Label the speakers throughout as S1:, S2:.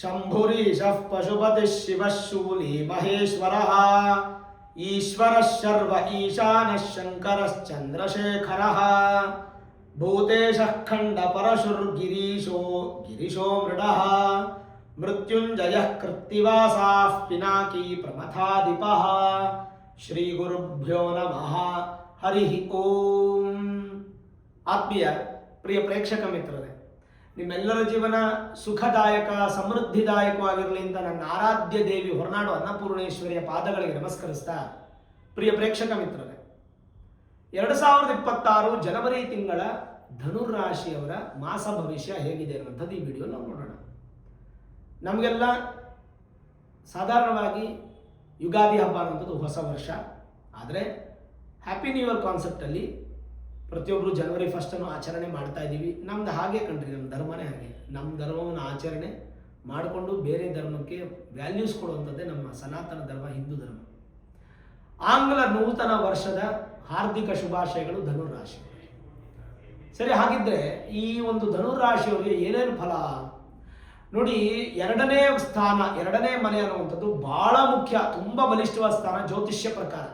S1: ಶಂಭುರೀಶಃ ಪಶುಪತಿಃ ಶಿವಃ ಶೂಲಿ ಮಹೇಶ್ವರಃ ಈಶ್ವರಃ ಸರ್ವ ಈಶಾನಃ ಶಂಕರಶ್ಚಂದ್ರಶೇಖರಃ ಭೂತೇಶಃ ಖಂಡ ಪರಶುರ್ಗಿರೀಶೋ ಗಿರಿಶೋ ಮೃಡಃ ಮೃತ್ಯುಂಜಯಃ ಕೃತ್ತಿವಾಸಾಃ ಪಿನಾಕಿ ಪ್ರಮಥಾಧಿಪಃ ಶ್ರೀ ಗುರುಭ್ಯೋ ನಮಃ ಹರಿ ಓಂ. ಆತ್ಮೀಯ ಪ್ರಿಯ ಪ್ರೇಕ್ಷಕ ಮಿತ್ರರೇ, ನಿಮ್ಮೆಲ್ಲರ ಜೀವನ ಸುಖದಾಯಕ ಸಮೃದ್ಧಿದಾಯಕವಾಗಿರಲಿ ಅಂತ ನನ್ನ ಆರಾಧ್ಯ ದೇವಿ ಹೊರನಾಡು ಅನ್ನಪೂರ್ಣೇಶ್ವರಿಯ ಪಾದಗಳಿಗೆ ನಮಸ್ಕರಿಸ್ತಾ, ಪ್ರಿಯ ಪ್ರೇಕ್ಷಕ ಮಿತ್ರರೇ, 2026 ಜನವರಿ ತಿಂಗಳ ಧನುರಾಶಿಯವರ ಮಾಸ ಭವಿಷ್ಯ ಹೇಗಿದೆ ಅನ್ನುವಂಥದ್ದು ಈ ವಿಡಿಯೋ ನಾವು ನೋಡೋಣ. ನಮಗೆಲ್ಲ ಸಾಧಾರಣವಾಗಿ ಯುಗಾದಿ ಹಬ್ಬ ಅನ್ನುವಂಥದ್ದು ಹೊಸ ವರ್ಷ. ಆದರೆ ಹ್ಯಾಪಿ ನ್ಯೂ ಇಯರ್ ಕಾನ್ಸೆಪ್ಟಲ್ಲಿ ಪ್ರತಿಯೊಬ್ಬರು ಜನವರಿ 1 ಆಚರಣೆ ಮಾಡ್ತಾ ಇದ್ದೀವಿ. ನಮ್ದು ಹಾಗೆ ಕಣ್ರಿ, ನಮ್ಮ ಧರ್ಮನೇ ಹಾಗೆ. ನಮ್ಮ ಧರ್ಮವನ್ನು ಆಚರಣೆ ಮಾಡಿಕೊಂಡು ಬೇರೆ ಧರ್ಮಕ್ಕೆ ವ್ಯಾಲ್ಯೂಸ್ ಕೊಡುವಂಥದ್ದೇ ನಮ್ಮ ಸನಾತನ ಧರ್ಮ, ಹಿಂದೂ ಧರ್ಮ. ಆಂಗ್ಲ ನೂತನ ವರ್ಷದ ಹಾರ್ದಿಕ ಶುಭಾಶಯಗಳು ಧನುರಾಶಿ. ಸರಿ, ಹಾಗಿದ್ರೆ ಈ ಒಂದು ಧನುರಾಶಿಯವರಿಗೆ ಏನೇನು ಫಲ ನೋಡಿ. ಎರಡನೇ ಸ್ಥಾನ, ಎರಡನೇ ಮನೆ ಅನ್ನುವಂಥದ್ದು ಬಹಳ ಮುಖ್ಯ, ತುಂಬ ಬಲಿಷ್ಠವಾದ ಸ್ಥಾನ ಜ್ಯೋತಿಷ್ಯ ಪ್ರಕಾರ.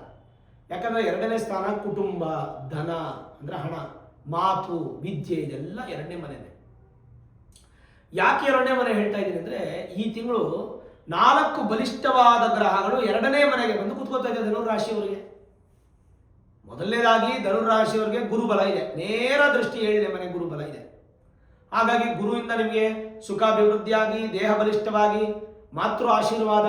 S1: ಯಾಕಂದರೆ ಎರಡನೇ ಸ್ಥಾನ ಕುಟುಂಬ, ಧನ ಅಂದರೆ ಹಣ, ಮಾತು, ವಿದ್ಯೆ, ಇದೆಲ್ಲ ಎರಡನೇ ಮನೆನೇ. ಯಾಕೆ ಎರಡನೇ ಮನೆ ಹೇಳ್ತಾ ಇದ್ದೀನಿ ಅಂದರೆ, ಈ ತಿಂಗಳು 4 ಬಲಿಷ್ಠವಾದ ಗ್ರಹಗಳು ಎರಡನೇ ಮನೆಗೆ ಬಂದು ಕುತ್ಕೋತಾ ಇದೆ ಧನುರಾಶಿಯವರಿಗೆ. ಮೊದಲನೇದಾಗಿ ಧನುರಾಶಿಯವರಿಗೆ ಗುರುಬಲ ಇದೆ, ನೇರ ದೃಷ್ಟಿ 7ನೇ ಮನೆ ಗುರುಬಲ ಇದೆ. ಹಾಗಾಗಿ ಗುರುವಿಂದ ನಿಮಗೆ ಸುಖಾಭಿವೃದ್ಧಿಯಾಗಿ, ದೇಹ ಬಲಿಷ್ಠವಾಗಿ, ಮಾತೃ ಆಶೀರ್ವಾದ,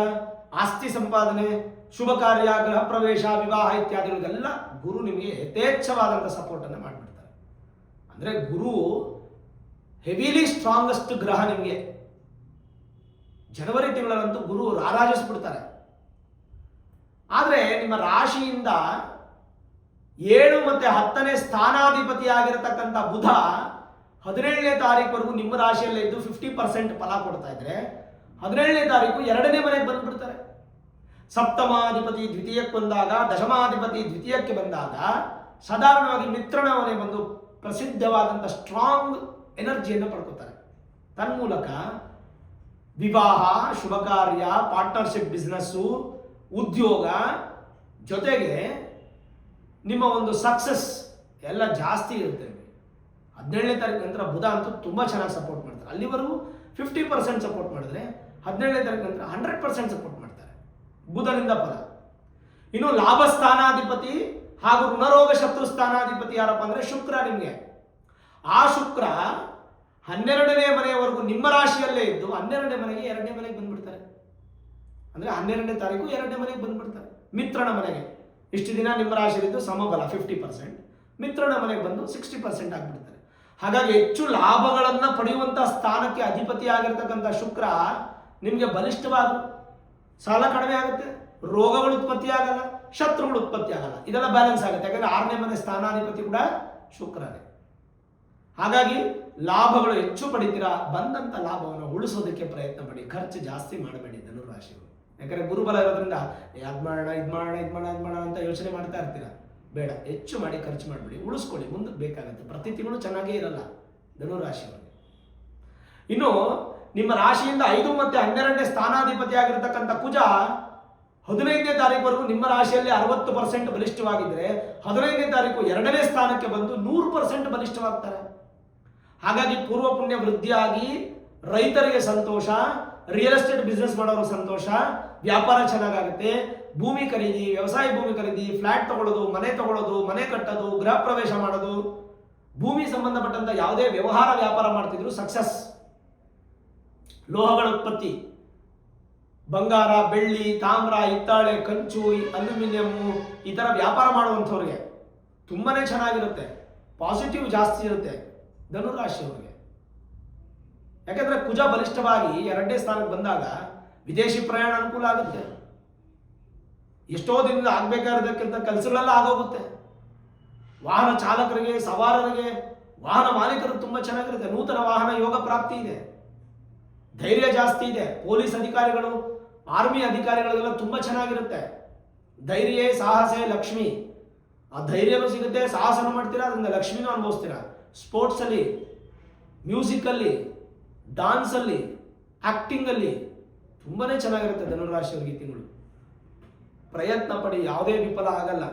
S1: ಆಸ್ತಿ ಸಂಪಾದನೆ, ಶುಭ ಕಾರ್ಯ, ಗೃಹ ಪ್ರವೇಶ, ವಿವಾಹ ಇತ್ಯಾದಿಗಳಿಗೆಲ್ಲ ಗುರು ನಿಮಗೆ ಯಥೇಚ್ಛವಾದಂಥ ಸಪೋರ್ಟನ್ನು ಮಾಡಿಬಿಡ್ತಾರೆ. ಅಂದರೆ ಗುರು ಹೆವಿಲಿ ಸ್ಟ್ರಾಂಗೆಸ್ಟ್ ಗ್ರಹ. ನಿಮಗೆ ಜನವರಿ ತಿಂಗಳಂತೂ ಗುರು ರಾರಾಜಿಸ್ಬಿಡ್ತಾರೆ. ಆದರೆ ನಿಮ್ಮ ರಾಶಿಯಿಂದ 7 ಮತ್ತು 10ನೇ ಸ್ಥಾನಾಧಿಪತಿಯಾಗಿರತಕ್ಕಂಥ ಬುಧ 17ನೇ ತಾರೀಕುವರೆಗೂ ನಿಮ್ಮ ರಾಶಿಯಲ್ಲೇ ಇದ್ದು 50% ಫಲ ಕೊಡ್ತಾ ಇದ್ರೆ, 17ನೇ ತಾರೀಕು 2ನೇ ಮನೆಗೆ ಬಂದ್ಬಿಡ್ತಾರೆ. ಸಪ್ತಮಾಧಿಪತಿ ದ್ವಿತೀಯಕ್ಕೆ ಬಂದಾಗ, ದಶಮಾಧಿಪತಿ ದ್ವಿತೀಯಕ್ಕೆ ಬಂದಾಗ ಸಾಧಾರಣವಾಗಿ ಮಿತ್ರನ ಮನೆ ಬಂದು ಪ್ರಸಿದ್ಧವಾದಂಥ ಸ್ಟ್ರಾಂಗ್ ಎನರ್ಜಿಯನ್ನು ಪಡ್ಕೋತಾರೆ. ತನ್ಮೂಲಕ ವಿವಾಹ, ಶುಭ ಕಾರ್ಯ, ಪಾರ್ಟ್ನರ್ಶಿಪ್, ಬಿಸ್ನೆಸ್ಸು, ಉದ್ಯೋಗ, ಜೊತೆಗೆ ನಿಮ್ಮ ಒಂದು ಸಕ್ಸಸ್ ಎಲ್ಲ ಜಾಸ್ತಿ ಇರುತ್ತೆ. 17ನೇ ತಾರೀಕು ನಂತರ ಬುಧ ಅಂತೂ ತುಂಬ ಚೆನ್ನಾಗಿ ಸಪೋರ್ಟ್ ಮಾಡ್ತಾರೆ. ಅಲ್ಲಿವರೆಗೂ 50% ಸಪೋರ್ಟ್ ಮಾಡಿದ್ರೆ 17ನೇ ತಾರೀಕು ನಂತರ 100% ಸಪೋರ್ಟ್ ಮಾಡ್ತಾರೆ ಬುಧನಿಂದ ಫಲ. ಇನ್ನು ಲಾಭ ಸ್ಥಾನಾಧಿಪತಿ ಹಾಗೂ ಋಣರೋಗ ಶತ್ರು ಸ್ಥಾನಾಧಿಪತಿ ಯಾರಪ್ಪ ಅಂದರೆ ಶುಕ್ರ. ನಿಮಗೆ ಆ ಶುಕ್ರ 12ನೇ ಮನೆಯವರೆಗೂ ನಿಮ್ಮ ರಾಶಿಯಲ್ಲೇ ಇದ್ದು 12ನೇ ಮನೆಗೆ 2ನೇ ಮನೆಗೆ ಬಂದ್ಬಿಡ್ತಾರೆ. ಅಂದರೆ 12ನೇ ತಾರೀಕು 2ನೇ ಮನೆಗೆ ಬಂದ್ಬಿಡ್ತಾರೆ, ಮಿತ್ರನ ಮನೆಗೆ. ಇಷ್ಟು ದಿನ ನಿಮ್ಮ ರಾಶಿಯಲ್ಲಿದ್ದು ಸಮಬಲ 50%, ಮಿತ್ರನ ಮನೆಗೆ ಬಂದು 60% ಆಗಿಬಿಡ್ತಾರೆ. ಹಾಗಾಗಿ ಹೆಚ್ಚು ಲಾಭಗಳನ್ನು ಪಡೆಯುವಂಥ ಸ್ಥಾನಕ್ಕೆ ಅಧಿಪತಿಯಾಗಿರ್ತಕ್ಕಂಥ ಶುಕ್ರ ನಿಮಗೆ ಬಲಿಷ್ಠವಾದ, ಸಾಲ ಕಡಿಮೆ ಆಗುತ್ತೆ, ರೋಗಗಳು ಉತ್ಪತ್ತಿ ಆಗಲ್ಲ, ಶತ್ರುಗಳು ಉತ್ಪತ್ತಿ ಆಗಲ್ಲ, ಇದೆಲ್ಲ ಬ್ಯಾಲೆನ್ಸ್ ಆಗುತ್ತೆ. ಯಾಕಂದರೆ 6ನೇ ಮನೆ ಸ್ಥಾನಾಧಿಪತಿ ಕೂಡ ಶುಕ್ರನೇ. ಹಾಗಾಗಿ ಲಾಭಗಳು ಹೆಚ್ಚು ಪಡಿತೀರಾ. ಬಂದಂಥ ಲಾಭವನ್ನು ಉಳಿಸೋದಕ್ಕೆ ಪ್ರಯತ್ನ ಪಡಿ, ಖರ್ಚು ಜಾಸ್ತಿ ಮಾಡಬೇಡಿ ಧನುರಾಶಿಗಳು. ಯಾಕಂದರೆ ಗುರುಬಲ ಇರೋದ್ರಿಂದ ಅದು ಮಾಡೋಣ, ಇದು ಮಾಡೋಣ, ಇದು ಮಾಡೋಣ, ಇದು ಮಾಡೋಣ ಅಂತ ಯೋಚನೆ ಮಾಡ್ತಾ ಇರ್ತೀರ. ಬೇಡ, ಹೆಚ್ಚು ಮಾಡಿ ಖರ್ಚು ಮಾಡಿಬಿಡಿ, ಉಳಿಸ್ಕೊಳ್ಳಿ, ಮುಂದಕ್ಕೆ ಬೇಕಾಗುತ್ತೆ. ಪ್ರತಿ ತಿಂಗಳು ಚೆನ್ನಾಗೇ ಇರಲ್ಲ ಧನುರಾಶಿಯವರಿಗೆ. ಇನ್ನು ನಿಮ್ಮ ರಾಶಿಯಿಂದ 5 ಮತ್ತು 12ನೇ ಸ್ಥಾನಾಧಿಪತಿ ಆಗಿರತಕ್ಕಂಥ ಕುಜ 15ನೇ ತಾರೀಕುವರೆಗೂ ನಿಮ್ಮ ರಾಶಿಯಲ್ಲಿ 60% ಬಲಿಷ್ಠವಾಗಿದ್ದರೆ 15ನೇ ತಾರೀಕು 2ನೇ ಸ್ಥಾನಕ್ಕೆ ಬಂದು 100% ಬಲಿಷ್ಠವಾಗ್ತಾರೆ. ಹಾಗಾಗಿ ಪೂರ್ವ ಪುಣ್ಯ ವೃದ್ಧಿಯಾಗಿ ರೈತರಿಗೆ ಸಂತೋಷ, ರಿಯಲ್ ಎಸ್ಟೇಟ್ ಬಿಸ್ನೆಸ್ ಮಾಡೋರು ಸಂತೋಷ, ವ್ಯಾಪಾರ ಚೆನ್ನಾಗಾಗುತ್ತೆ, ಭೂಮಿ ಖರೀದಿ, ವ್ಯವಸಾಯ ಭೂಮಿ ಖರೀದಿ, ಫ್ಲಾಟ್ ತಗೊಳ್ಳೋದು, ಮನೆ ತಗೊಳ್ಳೋದು, ಮನೆ ಕಟ್ಟೋದು, ಗೃಹ ಪ್ರವೇಶ ಮಾಡೋದು, ಭೂಮಿ ಸಂಬಂಧಪಟ್ಟಂತ ಯಾವುದೇ ವ್ಯವಹಾರ ವ್ಯಾಪಾರ ಮಾಡ್ತಿದ್ರು ಸಕ್ಸಸ್. ಲೋಹಗಳ ಉತ್ಪತ್ತಿ, ಬಂಗಾರ, ಬೆಳ್ಳಿ, ತಾಮ್ರ, ಹಿತ್ತಾಳೆ, ಕಂಚು, ಅಲ್ಯೂಮಿನಿಯಮ್ಮು, ಈ ಥರ ವ್ಯಾಪಾರ ಮಾಡುವಂಥವ್ರಿಗೆ ತುಂಬಾನೇ ಚೆನ್ನಾಗಿರುತ್ತೆ, ಪಾಸಿಟಿವ್ ಜಾಸ್ತಿ ಇರುತ್ತೆ ಧನುರಾಶಿಯವರಿಗೆ. ಯಾಕಂದ್ರೆ ಕುಜ ಬಲಿಷ್ಠವಾಗಿ 2ನೇ ಸ್ಥಾನಕ್ಕೆ ಬಂದಾಗ ವಿದೇಶಿ ಪ್ರಯಾಣ ಅನುಕೂಲ ಆಗುತ್ತೆ. ಎಷ್ಟೋ ದಿನದಿಂದ ಆಗಬೇಕಾಗಿರೋದಕ್ಕಿಂತ ಕೆಲಸಗಳೆಲ್ಲ ಆಗೋಗುತ್ತೆ. ವಾಹನ ಚಾಲಕರಿಗೆ, ಸವಾರರಿಗೆ, ವಾಹನ ಮಾಲೀಕರು ತುಂಬ ಚೆನ್ನಾಗಿರುತ್ತೆ. ನೂತನ ವಾಹನ ಯೋಗ ಪ್ರಾಪ್ತಿ ಇದೆ, ಧೈರ್ಯ ಜಾಸ್ತಿ ಇದೆ. ಪೊಲೀಸ್ ಅಧಿಕಾರಿಗಳು, ಆರ್ಮಿ ಅಧಿಕಾರಿಗಳಿಗೆಲ್ಲ ತುಂಬ ಚೆನ್ನಾಗಿರುತ್ತೆ. ಧೈರ್ಯ, ಸಾಹಸೆ ಲಕ್ಷ್ಮಿ. ಆ ಧೈರ್ಯನೂ ಸಿಗುತ್ತೆ, ಸಾಹಸನೂ ಮಾಡ್ತೀರಾ, ಅದರಿಂದ ಲಕ್ಷ್ಮಿನೂ ಅನುಭವಿಸ್ತೀರಾ. ಸ್ಪೋರ್ಟ್ಸಲ್ಲಿ, ಮ್ಯೂಸಿಕಲ್ಲಿ, ಡಾನ್ಸಲ್ಲಿ ಆ್ಯಕ್ಟಿಂಗಲ್ಲಿ ತುಂಬಾ ಚೆನ್ನಾಗಿರುತ್ತೆ ಧನುರಾಶಿಯವರಿಗೆ ಈ ತಿಂಗಳು. ಪ್ರಯತ್ನ ಪಡಿ, ಯಾವುದೇ ವಿಫಲ ಆಗಲ್ಲ.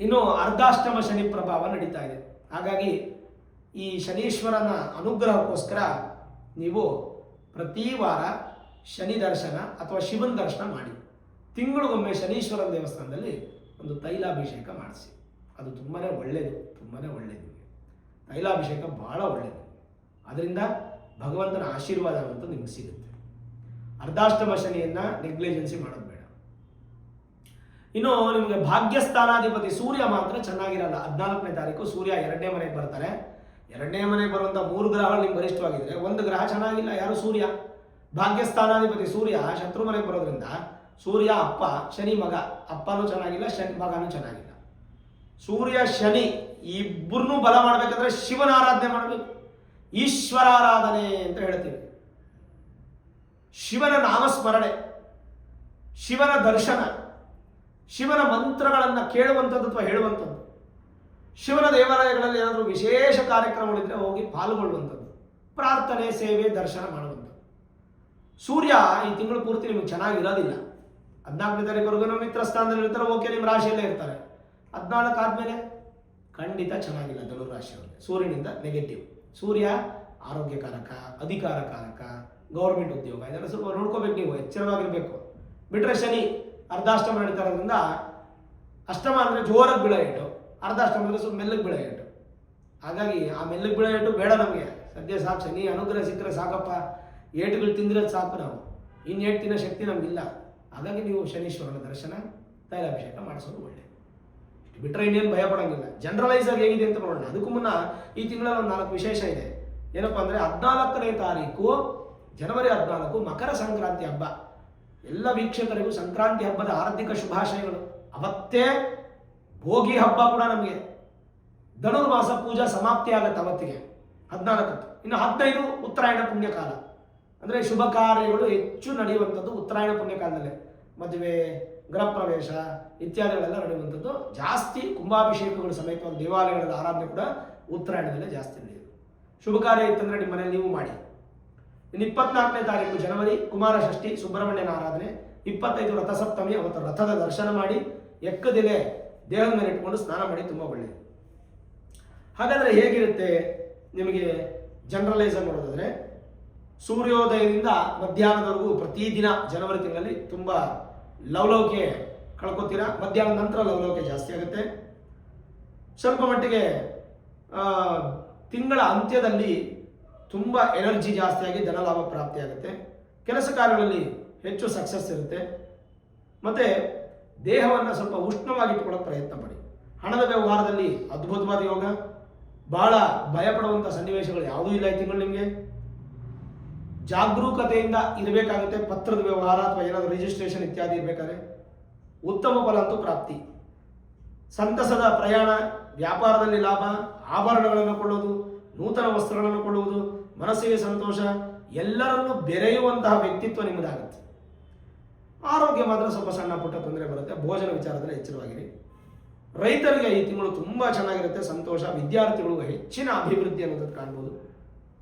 S1: ಇನ್ನು ಅರ್ಧಾಷ್ಟಮ ಶನಿ ಪ್ರಭಾವ ನಡೀತಾ ಇದೆ. ಹಾಗಾಗಿ ಈ ಶನೀಶ್ವರನ ಅನುಗ್ರಹಕ್ಕೋಸ್ಕರ ನೀವು ಪ್ರತಿ ವಾರ ಶನಿ ದರ್ಶನ ಅಥವಾ ಶಿವನ ದರ್ಶನ ಮಾಡಿ. ತಿಂಗಳಿಗೊಮ್ಮೆ ಶನೀಶ್ವರನ ದೇವಸ್ಥಾನದಲ್ಲಿ ಒಂದು ತೈಲಾಭಿಷೇಕ ಮಾಡಿಸಿ. ಅದು ತುಂಬಾ ಒಳ್ಳೆಯದು, ತುಂಬಾ ಒಳ್ಳೆಯದು. ತೈಲಾಭಿಷೇಕ ಬಹಳ ಒಳ್ಳೆಯದು. ಅದರಿಂದ ಭಗವಂತನ ಆಶೀರ್ವಾದ ಅಂತ ನಿಮಗೆ ಸಿಗುತ್ತೆ. ಅರ್ಧಾಷ್ಟಮ ಶನಿಯನ್ನು ನೆಗ್ಲಿಜೆನ್ಸಿ ಮಾಡೋದು ಬೇಡ. ಇನ್ನು ನಿಮಗೆ ಭಾಗ್ಯಸ್ಥಾನಾಧಿಪತಿ ಸೂರ್ಯ ಮಾತ್ರ ಚೆನ್ನಾಗಿರಲ್ಲ. 14ನೇ ತಾರೀಕು ಸೂರ್ಯ 2ನೇ ಮನೆಗೆ ಬರ್ತಾರೆ. 2ನೇ ಮನೆಗೆ ಬರುವಂಥ 3 ಗ್ರಹಗಳು ನಿಮ್ಗೆ ಗರಿಷ್ಠವಾಗಿದ್ರೆ ಒಂದು ಗ್ರಹ ಚೆನ್ನಾಗಿಲ್ಲ, ಯಾರು? ಸೂರ್ಯ. ಭಾಗ್ಯಸ್ಥಾನಾಧಿಪತಿ ಸೂರ್ಯ ಶತ್ರು ಮನೆಗೆ ಬರೋದ್ರಿಂದ ಸೂರ್ಯ ಅಪ್ಪ, ಶನಿ ಮಗ. ಅಪ್ಪನೂ ಚೆನ್ನಾಗಿಲ್ಲ, ಶನಿ ಮಗನೂ ಚೆನ್ನಾಗಿಲ್ಲ. ಸೂರ್ಯ ಶನಿ ಇಬ್ಬರನ್ನೂ ಬಲ ಮಾಡಬೇಕಂದ್ರೆ ಶಿವನ ಆರಾಧನೆ ಮಾಡಬೇಕು. ಈಶ್ವರಾರಾಧನೆ ಅಂತ ಹೇಳ್ತೀವಿ. ಶಿವನ ನಾಮಸ್ಮರಣೆ, ಶಿವನ ದರ್ಶನ, ಶಿವನ ಮಂತ್ರಗಳನ್ನು ಕೇಳುವಂಥದ್ದು ಅಥವಾ ಹೇಳುವಂಥದ್ದು, ಶಿವನ ದೇವಾಲಯಗಳಲ್ಲಿ ಏನಾದರೂ ವಿಶೇಷ ಕಾರ್ಯಕ್ರಮಗಳಿದ್ರೆ ಹೋಗಿ ಪಾಲ್ಗೊಳ್ಳುವಂಥದ್ದು, ಪ್ರಾರ್ಥನೆ, ಸೇವೆ, ದರ್ಶನ ಮಾಡುವಂಥದ್ದು. ಸೂರ್ಯ ಈ ತಿಂಗಳು ಪೂರ್ತಿ ನಿಮಗೆ ಚೆನ್ನಾಗಿರೋದಿಲ್ಲ. 14ನೇ ತಾರೀಕುವರೆಗೂ ಮಿತ್ರ ಸ್ಥಾನದಲ್ಲಿ ಇರ್ತಾರೆ, ಓಕೆ, ನಿಮ್ಮ ರಾಶಿಯಲ್ಲೇ ಇರ್ತಾರೆ. 14 ಆದಮೇಲೆ ಖಂಡಿತ ಚೆನ್ನಾಗಿಲ್ಲ ಧನುರಾಶಿಯವರಿಗೆ. ಸೂರ್ಯನಿಂದ ನೆಗೆಟಿವ್. ಸೂರ್ಯ ಆರೋಗ್ಯಕಾರಕ, ಅಧಿಕಾರಕಾರಕ, ಗೌರ್ಮೆಂಟ್ ಉದ್ಯೋಗ, ಇದೆಲ್ಲ ಸ್ವಲ್ಪ ನೋಡ್ಕೋಬೇಕು, ನೀವು ಎಚ್ಚರವಾಗಿರಬೇಕು. ಬಿಟ್ಟರೆ ಶನಿ ಅರ್ಧಾಷ್ಟಮ ನಡೀತಾ ಇರೋದ್ರಿಂದ, ಅಷ್ಟಮ ಅಂದರೆ ಜೋರಾಗಿ ಬೀಳೋ ಏಟು, ಅರ್ಧಾಷ್ಟಮ ಅಂದರೆ ಸ್ವಲ್ಪ ಮೆಲ್ಲಗೆ ಬೀಳೋ ಏಟು. ಹಾಗಾಗಿ ಆ ಮೆಲ್ಲಗೆ ಬೀಳೋ ಏಟು ಬೇಡ ನಮಗೆ. ಸದ್ಯ ಸಾಕು, ಶನಿ ಅನುಗ್ರಹ ಸಿಕ್ಕರೆ ಸಾಕಪ್ಪ. ಏಟುಗಳು ತಿಂದಿರೋದು ಸಾಕು ನಾವು, ಇನ್ನು ಏಟು ತಿನ್ನೋ ಶಕ್ತಿ ನಮಗಿಲ್ಲ. ಹಾಗಾಗಿ ನೀವು ಶನೀಶ್ವರನ ದರ್ಶನ, ತೈಲಾಭಿಷೇಕ ಮಾಡಿಸೋದು ಒಳ್ಳೆಯದು. ಬಿಟ್ಟರೆ ಇನ್ನೇನು ಭಯ ಪಡೋಂಗಿಲ್ಲ. ಜನರಲೈಸ್ ಆಗಿ ಹೇಗಿದೆ ಅಂತ ನೋಡೋಣ. ಅದಕ್ಕೂ ಮುನ್ನ ಈ ತಿಂಗಳಲ್ಲಿ ಒಂದು 4 ವಿಶೇಷ ಇದೆ. ಏನಪ್ಪ ಅಂದರೆ 14ನೇ ತಾರೀಕು ಜನವರಿ 14 ಮಕರ ಸಂಕ್ರಾಂತಿ ಹಬ್ಬ. ಎಲ್ಲ ವೀಕ್ಷಕರಿಗೂ ಸಂಕ್ರಾಂತಿ ಹಬ್ಬದ ಹಾರ್ದಿಕ ಶುಭಾಶಯಗಳು. ಅವತ್ತೇ ಭೋಗಿ ಹಬ್ಬ ಕೂಡ ನಮಗೆ. ಧನುರ್ಮಾಸ ಪೂಜಾ ಸಮಾಪ್ತಿ ಆಗುತ್ತೆ ಅವತ್ತಿಗೆ 14. ಇನ್ನು 15 ಉತ್ತರಾಯಣ ಪುಣ್ಯಕಾಲ. ಅಂದರೆ ಶುಭ ಕಾರ್ಯಗಳು ಹೆಚ್ಚು ನಡೆಯುವಂಥದ್ದು ಉತ್ತರಾಯಣ ಪುಣ್ಯಕಾಲದಲ್ಲೇ. ಮದುವೆ, ಗೃಹ ಪ್ರವೇಶ ಇತ್ಯಾದಿಗಳೆಲ್ಲ ನಡೆಯುವಂಥದ್ದು ಜಾಸ್ತಿ. ಕುಂಭಾಭಿಷೇಕಗಳು ಸಮೇತವಾಗಿ ದೇವಾಲಯಗಳ ಆರಾಧನೆ ಕೂಡ ಉತ್ತರಾಯಣದಲ್ಲೇ ಜಾಸ್ತಿ ನಡೆಯುವುದು. ಶುಭ ಕಾರ್ಯ ಇತ್ತಂದರೆ ನಿಮ್ಮ ಮನೆಯಲ್ಲಿ ನೀವು ಮಾಡಿ. ಇನ್ನು 24ನೇ ತಾರೀಕು ಜನವರಿ ಕುಮಾರ ಷಷ್ಠಿ, ಸುಬ್ರಹ್ಮಣ್ಯನ ಆರಾಧನೆ. 25 ರಥಸಪ್ತಮಿ, ಅವತ್ತು ರಥದ ದರ್ಶನ ಮಾಡಿ ಎಕ್ಕದಿಲೆ ದೇಹದ ಮೇಲೆ ಇಟ್ಕೊಂಡು ಸ್ನಾನ ಮಾಡಿ, ತುಂಬ ಒಳ್ಳೆಯದು. ಹಾಗಾದರೆ ಹೇಗಿರುತ್ತೆ ನಿಮಗೆ ಜನರಲೈಸ್ ಆಗಿ ನೋಡೋದಾದರೆ, ಸೂರ್ಯೋದಯದಿಂದ ಮಧ್ಯಾಹ್ನದವರೆಗೂ ಪ್ರತಿದಿನ ಜನವರಿ ತಿಂಗಳಲ್ಲಿ ತುಂಬ ಲವಲವಿಕೆ ಕಳ್ಕೊತೀರಾ. ಮಧ್ಯಾಹ್ನದ ನಂತರ ಲವಲವಿಕೆ ಜಾಸ್ತಿ ಆಗುತ್ತೆ. ಸ್ವಲ್ಪ ಮಟ್ಟಿಗೆ ತಿಂಗಳ ಅಂತ್ಯದಲ್ಲಿ ತುಂಬ ಎನರ್ಜಿ ಜಾಸ್ತಿಯಾಗಿ ಧನಲಾಭ ಪ್ರಾಪ್ತಿಯಾಗುತ್ತೆ. ಕೆಲಸ ಕಾರ್ಯಗಳಲ್ಲಿ ಹೆಚ್ಚು ಸಕ್ಸಸ್ ಇರುತ್ತೆ. ಮತ್ತು ದೇಹವನ್ನು ಸ್ವಲ್ಪ ಉಷ್ಣವಾಗಿಟ್ಟುಕೊಳ್ಳೋಕೆ ಪ್ರಯತ್ನ ಪಡಿ. ಹಣದ ವ್ಯವಹಾರದಲ್ಲಿ ಅದ್ಭುತವಾದ ಯೋಗ. ಬಹಳ ಭಯಪಡುವಂಥ ಸನ್ನಿವೇಶಗಳು ಯಾವುದೂ ಇಲ್ಲ ಈ ತಿಂಗಳು ನಿಮಗೆ. ಜಾಗರೂಕತೆಯಿಂದ ಇರಬೇಕಾಗುತ್ತೆ. ಪತ್ರದ ವ್ಯವಹಾರ ಅಥವಾ ಏನಾದರೂ ರಿಜಿಸ್ಟ್ರೇಷನ್ ಇತ್ಯಾದಿ ಇರಬೇಕಾದ್ರೆ ಉತ್ತಮ ಫಲ ಅಂತೂ ಪ್ರಾಪ್ತಿ. ಸಂತಸದ ಪ್ರಯಾಣ, ವ್ಯಾಪಾರದಲ್ಲಿ ಲಾಭ, ಆಭರಣಗಳನ್ನು ಕೊಳ್ಳುವುದು, ನೂತನ ವಸ್ತ್ರಗಳನ್ನು ಕೊಳ್ಳುವುದು, ಮನಸ್ಸಿಗೆ ಸಂತೋಷ, ಎಲ್ಲರನ್ನೂ ಬೆರೆಯುವಂತಹ ವ್ಯಕ್ತಿತ್ವ ನಿಮ್ಮದಾಗುತ್ತೆ. ಆರೋಗ್ಯ ಮಾತ್ರ ಸ್ವಲ್ಪ ಸಣ್ಣ ಪುಟ್ಟ ತೊಂದರೆ ಬರುತ್ತೆ. ಭೋಜನ ವಿಚಾರದಲ್ಲಿ ಎಚ್ಚರವಾಗಿರಿ. ರೈತರಿಗೆ ಈ ತಿಂಗಳು ತುಂಬ ಚೆನ್ನಾಗಿರುತ್ತೆ, ಸಂತೋಷ. ವಿದ್ಯಾರ್ಥಿಗಳಿಗೂ ಹೆಚ್ಚಿನ ಅಭಿವೃದ್ಧಿ ಅನ್ನೋದನ್ನು ಕಾಣ್ಬೋದು.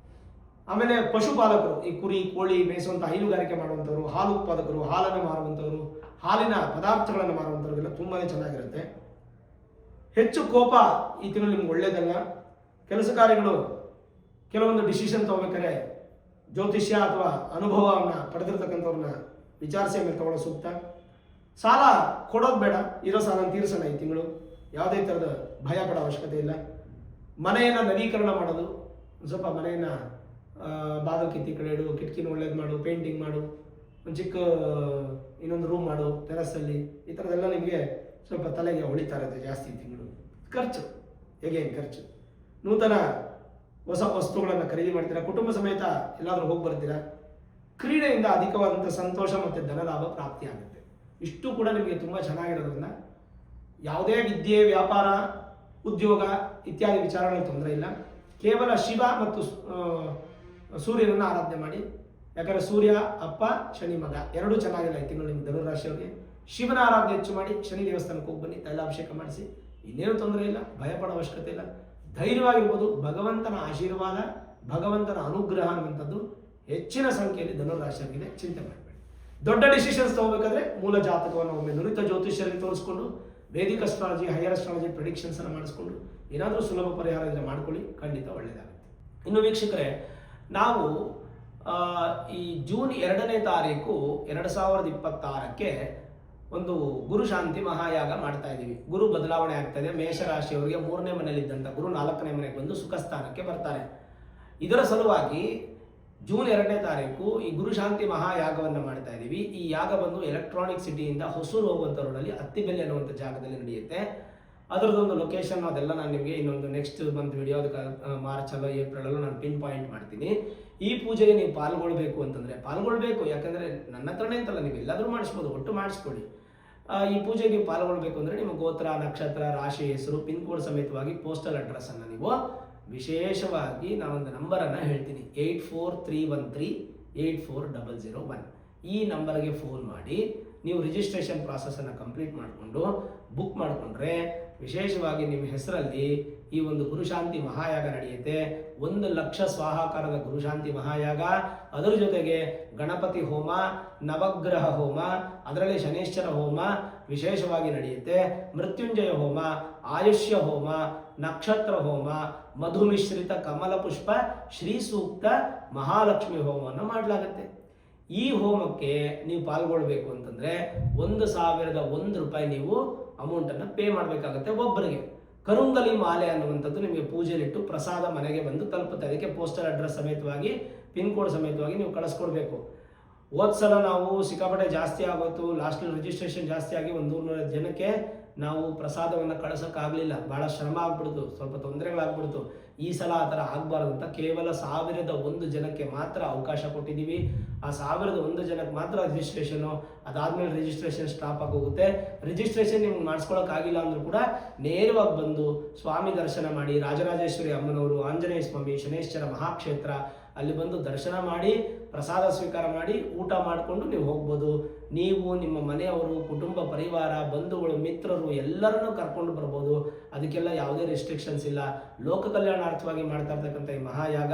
S1: ಆಮೇಲೆ ಪಶುಪಾಲಕರು, ಈ ಕುರಿ ಕೋಳಿ ಮೇಯಿಸುವಂಥ ಹೈನುಗಾರಿಕೆ ಮಾಡುವಂಥವ್ರು, ಹಾಲು ಉತ್ಪಾದಕರು, ಹಾಲನ್ನು ಮಾರುವಂಥವ್ರು, ಹಾಲಿನ ಪದಾರ್ಥಗಳನ್ನು ಮಾರುವಂಥವ್ರಿಗೆಲ್ಲ ತುಂಬಾ ಚೆನ್ನಾಗಿರುತ್ತೆ. ಹೆಚ್ಚು ಕೋಪ ಈ ತಿಂಗಳು ನಿಮ್ಗೆ ಒಳ್ಳೆಯದಲ್ಲ. ಕೆಲಸ ಕಾರ್ಯಗಳು ಕೆಲವೊಂದು ಡಿಸಿಷನ್ ತಗೋಬೇಕಾದ್ರೆ ಜ್ಯೋತಿಷ್ಯ ಅಥವಾ ಅನುಭವವನ್ನು ಪಡೆದಿರ್ತಕ್ಕಂಥವ್ರನ್ನ ವಿಚಾರಿಸಿ ಮೇಲೆ ತಗೊಳ್ಳೋ ಸೂಕ್ತ. ಸಾಲ ಕೊಡೋದು ಬೇಡ, ಇರೋ ಸಾಲನ ತೀರಿಸೋಣ ಈ ತಿಂಗಳು. ಯಾವುದೇ ಥರದ ಭಯ ಪಡೋ ಅವಶ್ಯಕತೆ ಇಲ್ಲ. ಮನೆಯನ್ನು ನವೀಕರಣ ಮಾಡೋದು, ಸ್ವಲ್ಪ ಮನೆಯನ್ನು ಬಾಗಿಲು ಕಿತ್ತಿ ಕಡೆ ಇಡು, ಕಿಟಕಿನ ಒಳ್ಳೇದು ಮಾಡು, ಪೇಂಟಿಂಗ್ ಮಾಡು, ಒಂದು ಚಿಕ್ಕ ಇನ್ನೊಂದು ರೂಮ್ ಮಾಡು ಟೆರಸಲ್ಲಿ. ಈ ಥರದ್ದೆಲ್ಲ ನಿಮಗೆ ಸ್ವಲ್ಪ ತಲೆಗೆ ಹೊಳಿತಾ ಇರುತ್ತೆ ಜಾಸ್ತಿ ಈ ತಿಂಗಳು. ಖರ್ಚು ಹೇಗೇನು ಖರ್ಚು. ನೂತನ ಹೊಸ ವಸ್ತುಗಳನ್ನು ಖರೀದಿ ಮಾಡ್ತೀರಾ. ಕುಟುಂಬ ಸಮೇತ ಎಲ್ಲಾದರೂ ಹೋಗಿ ಬರ್ತೀರಾ. ಕ್ರೀಡೆಯಿಂದ ಅಧಿಕವಾದಂಥ ಸಂತೋಷ ಮತ್ತು ಧನಲಾಭ ಪ್ರಾಪ್ತಿಯಾಗುತ್ತೆ. ಇಷ್ಟು ಕೂಡ ನಿಮಗೆ ತುಂಬ ಚೆನ್ನಾಗಿರೋದ್ರಿಂದ ಯಾವುದೇ ವಿದ್ಯೆ, ವ್ಯಾಪಾರ, ಉದ್ಯೋಗ ಇತ್ಯಾದಿ ವಿಚಾರಗಳಲ್ಲಿ ತೊಂದರೆ ಇಲ್ಲ. ಕೇವಲ ಶಿವ ಮತ್ತು ಸೂರ್ಯನನ್ನು ಆರಾಧನೆ ಮಾಡಿ. ಯಾಕಂದರೆ ಸೂರ್ಯ ಅಪ್ಪ, ಶನಿ ಮಗ, ಎರಡೂ ಚೆನ್ನಾಗಿಲ್ಲ ಈ ತಿಂಗಳು ನಿಮಗೆ ಧನುರಾಶಿಯವರಿಗೆ. ಶಿವನ ಆರಾಧನೆ ಹೆಚ್ಚು ಮಾಡಿ, ಶನಿ ದೇವಸ್ಥಾನಕ್ಕೆ ಹೋಗಿ ಬನ್ನಿ, ತೈಲಾಭಿಷೇಕ ಮಾಡಿಸಿ. ಇನ್ನೇನು ತೊಂದರೆ ಇಲ್ಲ, ಭಯಪಡೋ ಅವಶ್ಯಕತೆ ಇಲ್ಲ. ಧೈರ್ಯವಾಗಿರ್ಬೋದು. ಭಗವಂತನ ಆಶೀರ್ವಾದ, ಭಗವಂತನ ಅನುಗ್ರಹ ಅನ್ನುವಂಥದ್ದು ಹೆಚ್ಚಿನ ಸಂಖ್ಯೆಯಲ್ಲಿ ಧನುರಾಶಿಯವರಿಗೆ ಚಿಂತೆ ಮಾಡಬೇಡಿ. ದೊಡ್ಡ ಡಿಸಿಷನ್ಸ್ ತಗೋಬೇಕಾದ್ರೆ ಮೂಲ ಜಾತಕವನ್ನು ಒಮ್ಮೆ ನುರಿತ ಜ್ಯೋತಿಷ್ಯರಿಗೆ ತೋರಿಸ್ಕೊಂಡು Vedic astrology, higher astrology predictions ಅನ್ನು ಮಾಡಿಸ್ಕೊಂಡು ಏನಾದರೂ ಸುಲಭ ಪರಿಹಾರ ಇದ್ರೆ ಮಾಡ್ಕೊಳ್ಳಿ, ಖಂಡಿತ ಒಳ್ಳೆಯದಾಗುತ್ತೆ. ಇನ್ನು ವೀಕ್ಷಕರೇ, ನಾವು ಈ ಜೂನ್ 2ನೇ ತಾರೀಕು 2026ಕ್ಕೆ ಒಂದು ಗುರು ಶಾಂತಿ ಮಹಾಯಾಗ ಮಾಡ್ತಾ ಇದ್ದೀವಿ. ಗುರು ಬದಲಾವಣೆ ಆಗ್ತಾ ಇದೆ. ಮೇಷರಾಶಿಯವರಿಗೆ 3ನೇ ಮನೆಯಲ್ಲಿದ್ದಂಥ ಗುರು 4ನೇ ಮನೆಗೆ ಬಂದು ಸುಖ ಸ್ಥಾನಕ್ಕೆ ಬರ್ತಾರೆ. ಇದರ ಸಲುವಾಗಿ ಜೂನ್ 2ನೇ ತಾರೀಕು ಈ ಗುರುಶಾಂತಿ ಮಹಾಯಾಗವನ್ನು ಮಾಡ್ತಾ ಇದ್ದೀವಿ. ಈ ಯಾಗ ಬಂದು ಎಲೆಕ್ಟ್ರಾನಿಕ್ ಸಿಟಿಯಿಂದ ಹೊಸೂರು ಹೋಗುವಂಥ ರೋಡಲ್ಲಿ ಅತ್ತಿಬೆಲೆ ಅನ್ನುವಂಥ ಜಾಗದಲ್ಲಿ ನಡೆಯುತ್ತೆ. ಅದರದೊಂದು ಲೊಕೇಶನ್ ಅದೆಲ್ಲ ನಾನು ನಿಮಗೆ ಇನ್ನೊಂದು ನೆಕ್ಸ್ಟ್ ಮಂತ್ ವಿಡಿಯೋ, ಅದಕ್ಕೆ ಮಾರ್ಚ್ ಅಲ್ಲ ಏಪ್ರಿಲ್ ಅಲ್ಲೂ ನಾನು ಪಿನ್ ಪಾಯಿಂಟ್ ಮಾಡ್ತೀನಿ. ಈ ಪೂಜೆಗೆ ನೀವು ಪಾಲ್ಗೊಳ್ಬೇಕು ಅಂತಂದರೆ ಪಾಲ್ಗೊಳ್ಬೇಕು. ಯಾಕಂದರೆ ನನ್ನ ಹತ್ರನೇ ಅಂತಲ್ಲ, ನೀವು ಎಲ್ಲಾದರೂ ಮಾಡಿಸ್ಬೋದು, ಒಟ್ಟು ಮಾಡಿಸ್ಕೊಡಿ. ಈ ಪೂಜೆಗೆ ಪಾಲ್ಗೊಳ್ಬೇಕು ಅಂದರೆ ನಿಮ್ಮ ಗೋತ್ರ, ನಕ್ಷತ್ರ, ರಾಶಿ, ಹೆಸರು, ಪಿನ್ ಕೋಡ್ ಸಮೇತವಾಗಿ ಪೋಸ್ಟಲ್ ಅಡ್ರೆಸ್ಸನ್ನು ನೀವು ವಿಶೇಷವಾಗಿ ನಾನೊಂದು ನಂಬರನ್ನು ಹೇಳ್ತೀನಿ, 8431384001. ಈ ನಂಬರ್ಗೆ ಫೋನ್ ಮಾಡಿ ನೀವು ರಿಜಿಸ್ಟ್ರೇಷನ್ ಪ್ರಾಸೆಸನ್ನು ಕಂಪ್ಲೀಟ್ ಮಾಡಿಕೊಂಡು ಬುಕ್ ಮಾಡಿಕೊಂಡ್ರೆ ವಿಶೇಷವಾಗಿ ನಿಮ್ಮ ಹೆಸರಲ್ಲಿ ಈ ಒಂದು ಗುರುಶಾಂತಿ ಮಹಾಯಾಗ ನಡೆಯುತ್ತೆ. 1,00,000 ಸ್ವಾಹಾಕಾರದ ಗುರುಶಾಂತಿ ಮಹಾಯಾಗ, ಅದರ ಜೊತೆಗೆ ಗಣಪತಿ ಹೋಮ, ನವಗ್ರಹ ಹೋಮ, ಅದರಲ್ಲಿ ಶನೇಶ್ವರ ಹೋಮ ವಿಶೇಷವಾಗಿ ನಡೆಯುತ್ತೆ. ಮೃತ್ಯುಂಜಯ ಹೋಮ, ಆಯುಷ್ಯ ಹೋಮ, ನಕ್ಷತ್ರ ಹೋಮ, ಮಧು ಮಿಶ್ರಿತ ಕಮಲ ಪುಷ್ಪ ಶ್ರೀ ಸೂಕ್ತ ಮಹಾಲಕ್ಷ್ಮಿ ಹೋಮವನ್ನು ಮಾಡಲಾಗುತ್ತೆ. ಈ ಹೋಮಕ್ಕೆ ನೀವು ಪಾಲ್ಗೊಳ್ಬೇಕು ಅಂತಂದರೆ 1,001 ರೂಪಾಯಿ ನೀವು ಅಮೌಂಟನ್ನು ಪೇ ಮಾಡಬೇಕಾಗುತ್ತೆ ಒಬ್ಬರಿಗೆ. ಕರುಂಗಲಿ ಮಾಲೆ ಅನ್ನುವಂಥದ್ದು ನಿಮಗೆ ಪೂಜೆಲಿಟ್ಟು ಪ್ರಸಾದ ಮನೆಗೆ ಬಂದು ತಲುಪುತ್ತೆ. ಅದಕ್ಕೆ ಪೋಸ್ಟಲ್ ಅಡ್ರೆಸ್ ಸಮೇತವಾಗಿ ಪಿನ್ ಕೋಡ್ ಸಮೇತವಾಗಿ ನೀವು ಕಳಿಸ್ಕೊಡ್ಬೇಕು. ಹೋದ್ಸಲ ನಾವು ಸಿಕ್ಕಾಪಟ್ಟೆ ಜಾಸ್ತಿ ಆಗೋಯ್ತು, ಲಾಸ್ಟಲ್ಲಿ ರಿಜಿಸ್ಟ್ರೇಷನ್ ಜಾಸ್ತಿ ಆಗಿ 100 ಜನಕ್ಕೆ ನಾವು ಪ್ರಸಾದವನ್ನು ಕಳಿಸೋಕ್ಕಾಗಲಿಲ್ಲ. ಭಾಳ ಶ್ರಮ ಆಗ್ಬಿಡ್ತು, ಸ್ವಲ್ಪ ತೊಂದರೆಗಳಾಗ್ಬಿಡ್ತು. ಈ ಸಲ ಆ ಥರ ಆಗಬಾರ್ದು ಅಂತ ಕೇವಲ 1,001 ಜನಕ್ಕೆ ಮಾತ್ರ ಅವಕಾಶ ಕೊಟ್ಟಿದ್ದೀವಿ. ಆ 1,001 ಜನಕ್ಕೆ ಮಾತ್ರ ರಿಜಿಸ್ಟ್ರೇಷನು, ಅದಾದಮೇಲೆ ರಿಜಿಸ್ಟ್ರೇಷನ್ ಸ್ಟಾಪ್ ಆಗೋಗುತ್ತೆ. ರಿಜಿಸ್ಟ್ರೇಷನ್ ನಿಮ್ಗೆ ಮಾಡಿಸ್ಕೊಳ್ಳೋಕ್ಕಾಗಿಲ್ಲ ಅಂದರೂ ಕೂಡ ನೇರವಾಗಿ ಬಂದು ಸ್ವಾಮಿ ದರ್ಶನ ಮಾಡಿ, ರಾಜರಾಜೇಶ್ವರಿ ಅಮ್ಮನವರು, ಆಂಜನೇಯ ಸ್ವಾಮಿ, ಶನೇಶ್ವರ ಮಹಾಕ್ಷೇತ್ರ ಅಲ್ಲಿ ಬಂದು ದರ್ಶನ ಮಾಡಿ ಪ್ರಸಾದ ಸ್ವೀಕಾರ ಮಾಡಿ ಊಟ ಮಾಡಿಕೊಂಡು ನೀವು ಹೋಗ್ಬೋದು. ನೀವು ನಿಮ್ಮ ಮನೆಯವರು, ಕುಟುಂಬ ಪರಿವಾರ, ಬಂಧುಗಳು, ಮಿತ್ರರು ಎಲ್ಲರನ್ನೂ ಕರ್ಕೊಂಡು ಬರ್ಬೋದು. ಅದಕ್ಕೆಲ್ಲ ಯಾವುದೇ ರೆಸ್ಟ್ರಿಕ್ಷನ್ಸ್ ಇಲ್ಲ. ಲೋಕ ಕಲ್ಯಾಣಾರ್ಥವಾಗಿ ಮಾಡ್ತಾ ಇರ್ತಕ್ಕಂಥ ಈ ಮಹಾಯಾಗ,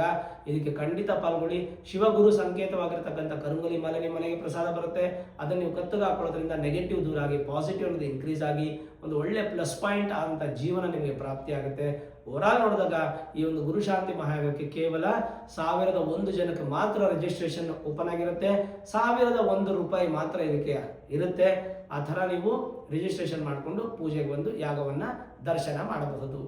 S1: ಇದಕ್ಕೆ ಖಂಡಿತ ಪಾಲ್ಗೊಳ್ಳಿ. ಶಿವಗುರು ಸಂಕೇತವಾಗಿರ್ತಕ್ಕಂಥ ಕರುಂಗಲಿ ಮಾಲೆ ನಿಮ್ಮ ಮನೆಗೆ ಪ್ರಸಾದ ಬರುತ್ತೆ. ಅದನ್ನು ನೀವು ಕತ್ತಿಗೆ ಹಾಕೊಳ್ಳೋದ್ರಿಂದ ನೆಗೆಟಿವ್ ದೂರ ಆಗಿ ಪಾಸಿಟಿವ್ ಅನ್ನೋದು ಇನ್ಕ್ರೀಸ್ ಆಗಿ ಒಂದು ಒಳ್ಳೆ ಪ್ಲಸ್ ಪಾಯಿಂಟ್ ಆದಂಥ ಜೀವನ ನಿಮಗೆ ಪ್ರಾಪ್ತಿಯಾಗುತ್ತೆ. ಓವರಾಲ್ ನೋಡಿದಾಗ ಈ ಒಂದು ಗುರುಶಾಂತಿ ಮಹಾಯಾಗಕ್ಕೆ ಕೇವಲ 1,001 ಜನಕ್ಕೆ ಮಾತ್ರ ರಿಜಿಸ್ಟ್ರೇಷನ್ ಓಪನ್ ಆಗಿರುತ್ತೆ. 1,001 ರೂಪಾಯಿ ಮಾತ್ರ ಇದಕ್ಕೆ ಇರುತ್ತೆ. ಆ ಥರ ನೀವು ರಿಜಿಸ್ಟ್ರೇಷನ್ ಮಾಡಿಕೊಂಡು ಪೂಜೆಗೆ ಬಂದು ಯಾಗವನ್ನು ದರ್ಶನ ಮಾಡಬಹುದು.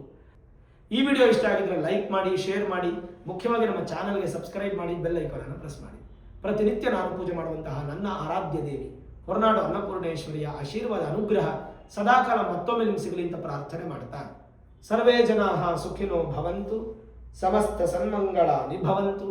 S1: ಈ ವಿಡಿಯೋ ಇಷ್ಟ ಆಗಿದ್ರೆ ಲೈಕ್ ಮಾಡಿ, ಶೇರ್ ಮಾಡಿ, ಮುಖ್ಯವಾಗಿ ನಮ್ಮ ಚಾನಲ್ಗೆ ಸಬ್ಸ್ಕ್ರೈಬ್ ಮಾಡಿ, ಬೆಲ್ ಐಕಾನನ್ನು ಪ್ರೆಸ್ ಮಾಡಿ. ಪ್ರತಿನಿತ್ಯ ನಾನು ಪೂಜೆ ಮಾಡುವಂತಹ ನನ್ನ ಆರಾಧ್ಯ ದೇವಿ ಹೊರನಾಡು ಅನ್ನಪೂರ್ಣೇಶ್ವರಿಯ ಆಶೀರ್ವಾದ ಅನುಗ್ರಹ ಸದಾಕಾಲ ಮತ್ತೊಮ್ಮೆ ನಿಮ್ಗೆ ಸಿಗಲಿ ಅಂತ ಪ್ರಾರ್ಥನೆ ಮಾಡ್ತಾ, ಸರ್ವೇ ಜನಾಃ ಸುಖಿನೋ ಭವಂತು, ಸಮಸ್ತ ಸನ್ಮಂಗಳಾನಿ ಭವಂತು.